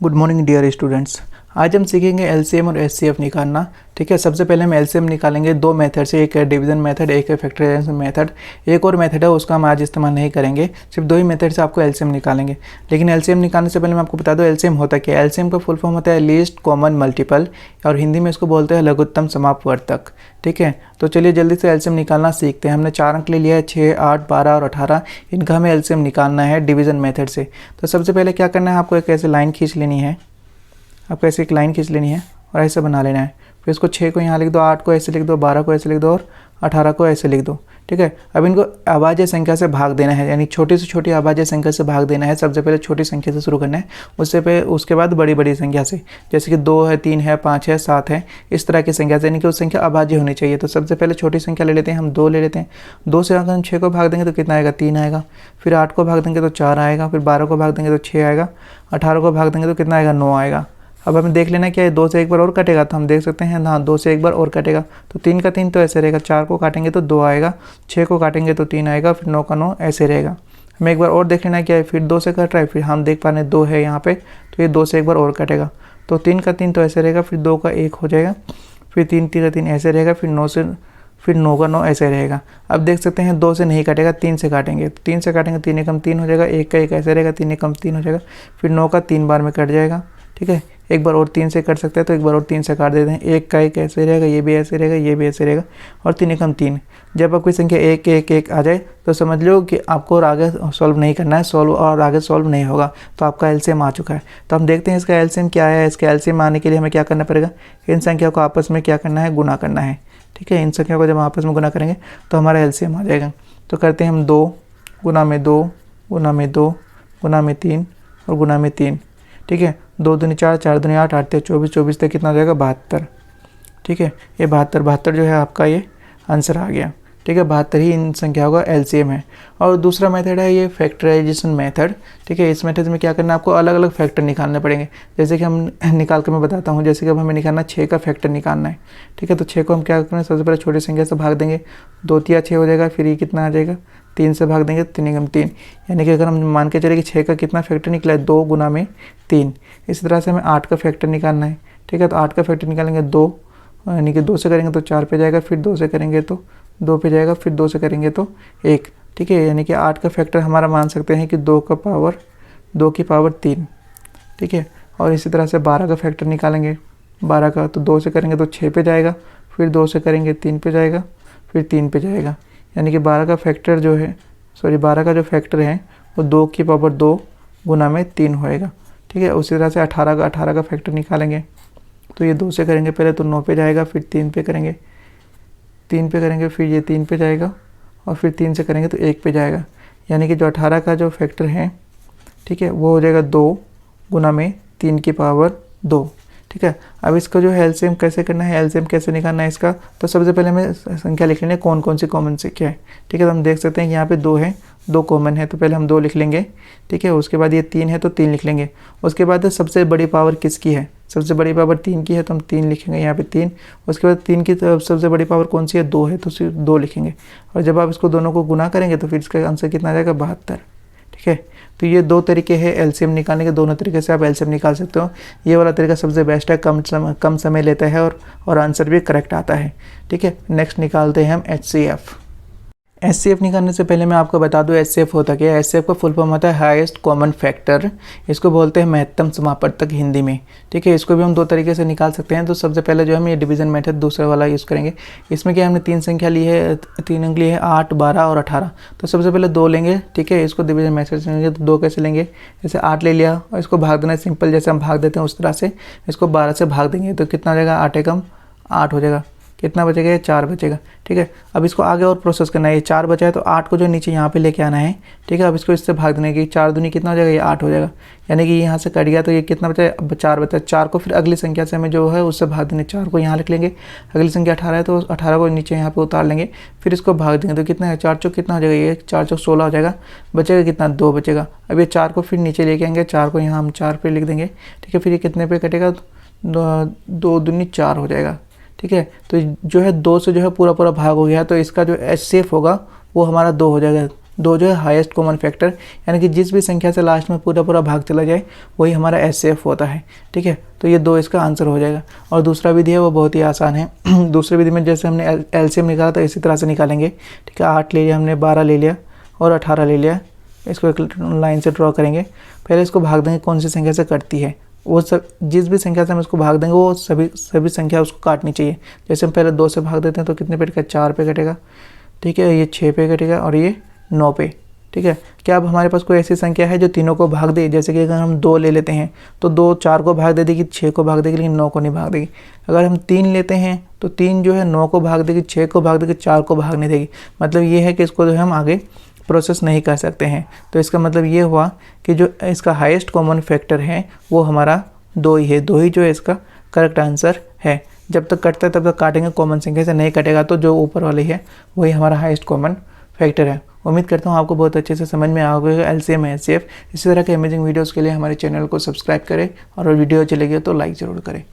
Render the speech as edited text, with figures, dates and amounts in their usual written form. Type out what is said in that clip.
Good morning dear students. आज हम सीखेंगे एलसीएम और एचसीएफ निकालना। ठीक है, सबसे पहले हम एलसीएम निकालेंगे दो मेथड से, एक है डिवीजन मेथड, एक है फैक्टराइजेशन मेथड। एक और मेथड है उसका हम आज इस्तेमाल नहीं करेंगे, सिर्फ दो ही मेथड से आपको एलसीएम निकालेंगे। लेकिन एलसीएम निकालने से पहले मैं आपको बता दूं एलसीएम होता क्या है। एलसीएम का फुल फॉर्म होता है लीस्ट कॉमन मल्टीपल, और हिंदी में इसको बोलते हैं लघुत्तम समापवर्तक। ठीक है, तो चलिए जल्दी से एलसीएम निकालना सीखते हैं। हमने 4 अंक ले लिया है, 6, 8, 12 और 18। इनका हमें एलसीएम निकालना है डिवीजन मेथड से। तो सबसे पहले क्या करना है, आपको एक ऐसे लाइन खींच लेनी है। आपको ऐसे एक लाइन खींच लेनी है और ऐसे बना लेना है। फिर इसको 6 को यहाँ लिख दो, 8 को ऐसे लिख दो, 12 को ऐसे लिख दो और 18 को ऐसे लिख दो। ठीक है, अब इनको अभाज्य संख्या से भाग देना है, यानी छोटी से छोटी अभाज्य संख्या से भाग देना है। सबसे पहले छोटी संख्या से शुरू करना है, उसके बाद बड़ी बड़ी संख्या से, जैसे कि 2 है, 3 है, 5 है, 7 है, इस तरह की संख्या से, यानी कि उस संख्या अभाज्य होनी चाहिए। तो सबसे पहले छोटी संख्या ले लेते हैं, हम 2 ले लेते हैं। 2 से अगर हम 6 को भाग देंगे तो कितना आएगा, 3 आएगा। फिर 8 को भाग देंगे तो 4 आएगा। फिर 12 को भाग देंगे तो 6 आएगा। 18 को भाग देंगे तो कितना आएगा, 9 आएगा। अब हमें देख लेना क्या है, 2 से एक बार और कटेगा, तो हम देख सकते हैं हाँ 2 से एक बार और कटेगा, तो 3 का 3 तो ऐसे रहेगा। 4 को काटेंगे तो 2 आएगा, 6 को काटेंगे तो 3 आएगा, फिर 9 का 9 ऐसे रहेगा। हमें एक बार और देख लेना क्या है, फिर 2 से कट रहा है, फिर हम देख पा रहे हैं 2 है यहाँ पे, तो ये 2 से एक बार और कटेगा, तो 3 का 3 तो ऐसे रहेगा, फिर 2 का 1 हो जाएगा, फिर 3 का 3 ऐसे रहेगा, फिर 9 का 9 ऐसे रहेगा। अब देख सकते हैं 2 से नहीं काटेगा, 3 से काटेंगे, 3 से काटेंगे 3 एकम 3 हो जाएगा, 1 का 1 ऐसे रहेगा, 3 एकम 3 हो जाएगा, फिर 9 का 3 बार में कट जाएगा। ठीक है, एक बार और 3 से कट सकते हैं, तो एक बार और 3 से काट देते हैं। 1 का 1 ऐसे रहेगा, ये भी ऐसे रहेगा, ये भी ऐसे रहेगा, और 3 एकम 3। जब आपकी संख्या 1 1 1 आ जाए तो समझ लो कि आपको और आगे सॉल्व नहीं करना है, आगे सॉल्व नहीं होगा, तो आपका एलसीएम आ चुका है। तो हम देखते हैं इसका एलसीएम क्या है। इसका एलसीएम आने के लिए हमें क्या करना पड़ेगा, इन संख्या को आपस में क्या करना है, गुना करना है। ठीक है, इन संख्या को जब आपस में गुना करेंगे तो हमारा एलसीएम आ जाएगा। तो करते हैं हम 2 गुना में 2 गुना में 2 गुना में 3 और गुना में 3। ठीक है, 2 दूनी 4, 4 दूनी 8, 8 24, 24 तक कितना हो जाएगा, 72। ठीक है, ये 72 जो है आपका ये आंसर आ गया। ठीक है, 72 ही इन संख्याओं का एलसीएम है। और दूसरा मेथड है ये फैक्टराइजेशन मेथड। ठीक है, इस मेथड में क्या करना है, आपको अलग अलग फैक्टर निकालने पड़ेंगे। जैसे कि हम निकाल कर मैं बताता हूँ। जैसे कि अब हमें निकालना 6 का फैक्टर निकालना है। ठीक है, तो 6 को हम क्या करें, सबसे पहले छोटी संख्या से भाग देंगे, 2 तिया 6 हो जाएगा। फिर ये कितना आ जाएगा, 3 से भाग देंगे, 3 एकम 3, यानी कि अगर हम मान के चले कि 6 का कितना फैक्टर निकला है, 2 गुना में 3। इसी तरह से हमें 8 का फैक्टर निकालना है। ठीक है, तो 8 का फैक्टर निकालेंगे 2, यानी कि 2 से करेंगे तो 4 पे जाएगा, फिर 2 से करेंगे तो 2 पे जाएगा, फिर 2 से करेंगे तो 1। ठीक है, यानी कि 8 का फैक्टर हमारा मान सकते हैं कि 2 की पावर 3। ठीक है, और इसी तरह से 12 का फैक्टर निकालेंगे। 12 का तो 2 से करेंगे तो 6 पे जाएगा, फिर 2 से करेंगे 3 पे जाएगा, फिर 3 पे जाएगा, यानी कि 12 का फैक्टर जो है, 12 का जो फैक्टर है वो 2 की पावर 2 गुना में 3 होएगा। ठीक है, उसी तरह से 18 का फैक्टर निकालेंगे। तो ये 2 से करेंगे पहले तो 9 पे जाएगा, फिर 3 पे करेंगे, फिर ये 3 पे जाएगा, और फिर 3 से करेंगे तो 1 पे जाएगा, यानी कि जो 18 का जो फैक्टर है, ठीक है, वो हो जाएगा 2 गुना में 3 की पावर 2। ठीक है, अब इसका जो है एलसीएम कैसे करना है, एलसीएम कैसे निकालना है इसका, तो सबसे पहले हमें संख्या लिख लेंगे कौन कौन सी कॉमन संख्या है। ठीक है, तो हम देख सकते हैं कि यहाँ पे 2 है, 2 कॉमन है, तो पहले हम 2 लिख लेंगे। ठीक है, उसके बाद ये 3 है तो 3 लिख लेंगे। उसके बाद सबसे बड़ी पावर किसकी है, सबसे बड़ी पावर 3 की है, तो हम 3 लिखेंगे यहाँ पे 3। उसके बाद 3 की सबसे बड़ी पावर कौन सी है, 2 है, तो सिर्फ 2 लिखेंगे। और जब आप इसको दोनों को गुना करेंगे तो फिर इसका आंसर कितना आ जाएगा, 72। ठीक है, तो ये 2 तरीके हैं एलसीएम निकालने के, दोनों तरीके से आप एलसीएम निकाल सकते हो। ये वाला तरीका सबसे बेस्ट है, कम समय लेता है और आंसर भी करेक्ट आता है। ठीक है, नेक्स्ट निकालते हैं हम एचसीएफ। एचसीएफ निकालने से पहले मैं आपको बता दूं एचसीएफ होता क्या है। एचसीएफ का फुल फॉर्म होता है हाईएस्ट कॉमन फैक्टर, इसको बोलते हैं महत्तम समापवर्तक हिंदी में। ठीक है, इसको भी हम 2 तरीके से निकाल सकते हैं। तो सबसे पहले जो हम ये डिवीजन मेथड दूसरा वाला यूज़ करेंगे। इसमें क्या हमने 3 संख्या ली है, 3 अंक लिए है, 8, 12 और 18। तो सबसे पहले 2 लेंगे। ठीक है, इसको डिवीजन मेथड से लेंगे तो 2 कैसे लेंगे, जैसे 8 ले लिया और इसको भाग देना सिंपल, जैसे हम भाग देते हैं उस तरह से इसको 12 से भाग देंगे तो कितना हो जाएगा, 8 एकम 8 हो जाएगा। कितना बचेगा, 4 बचेगा। ठीक है, अब इसको आगे और प्रोसेस करना है। ये 4 बचा है तो 8 को जो नीचे यहाँ पे लेके आना है। ठीक है, अब इसको इससे भाग देने की 4 दूनी कितना हो जाएगा, ये 8 हो जाएगा, यानी कि यहाँ से कट गया तो ये कितना बचा है, अब 4 बचा। 4 को फिर अगली संख्या से हमें जो है उससे भाग देंगे। 4 को यहाँ लिख लेंगे, अगली संख्या 18 है तो 18 को नीचे यहाँ पे उतार लेंगे, फिर इसको भाग देंगे तो कितना है, 4 चौक कितना हो जाएगा, ये 4 चौक 16 हो जाएगा। बचेगा कितना, 2 बचेगा। अब ये 4 को फिर नीचे लेके आएंगे, 4 को यहाँ हम 4 पे लिख देंगे। ठीक है, फिर ये कितने पे कटेगा, 2 दूनी 4 हो जाएगा। ठीक है, तो जो है 2 से जो है पूरा भाग हो गया, तो इसका जो एचसीएफ होगा वो हमारा 2 हो जाएगा। दो जो है हाईएस्ट कॉमन फैक्टर, यानी कि जिस भी संख्या से लास्ट में पूरा पूरा भाग चला जाए वही हमारा HCF होता है। ठीक है, तो ये 2 इसका आंसर हो जाएगा। और दूसरा विधि है वो बहुत ही आसान है। दूसरी विधि में जैसे हमने LCM निकाला था इसी तरह से निकालेंगे। ठीक है, 8 ले लिया हमने, 12 ले लिया और 18 ले लिया। इसको एक लाइन से ड्रॉ करेंगे। पहले इसको भाग देंगे कौन सी संख्या से कटती है, वो सब जिस भी संख्या से हम इसको भाग देंगे वो सभी संख्या उसको काटनी चाहिए। जैसे हम पहले 2 से भाग देते हैं तो कितने पे कटेगा, 4 पे कटेगा। ठीक है, ये 6 पे कटेगा और ये 9 पे। ठीक है, क्या अब हमारे पास कोई ऐसी संख्या है जो तीनों को भाग दे? जैसे कि अगर हम 2 ले लेते हैं तो 2 4 को भाग दे देगी, 6 को भाग देगी, लेकिन 9 को नहीं भाग देगी। अगर हम 3 लेते हैं तो 3 जो है 9 को भाग देगी, 6 को भाग देगी, 4 को भाग नहीं देगी। मतलब ये है कि इसको जो है हम आगे प्रोसेस नहीं कर सकते हैं। तो इसका मतलब ये हुआ कि जो इसका हाईएस्ट कॉमन फैक्टर है वो हमारा 2 ही है। 2 ही जो है इसका करेक्ट आंसर है। जब तक कटता है तब तक काटेंगे, कॉमन संख्या से नहीं कटेगा तो जो ऊपर वाली है वही हमारा हाईएस्ट कॉमन फैक्टर है। उम्मीद करता हूँ आपको बहुत अच्छे से समझ में आ गया LCM HCF। इसी तरह के अमेजिंग वीडियोज़ के लिए हमारे चैनल को सब्सक्राइब करें और वीडियो चलेगी तो लाइक ज़रूर करें।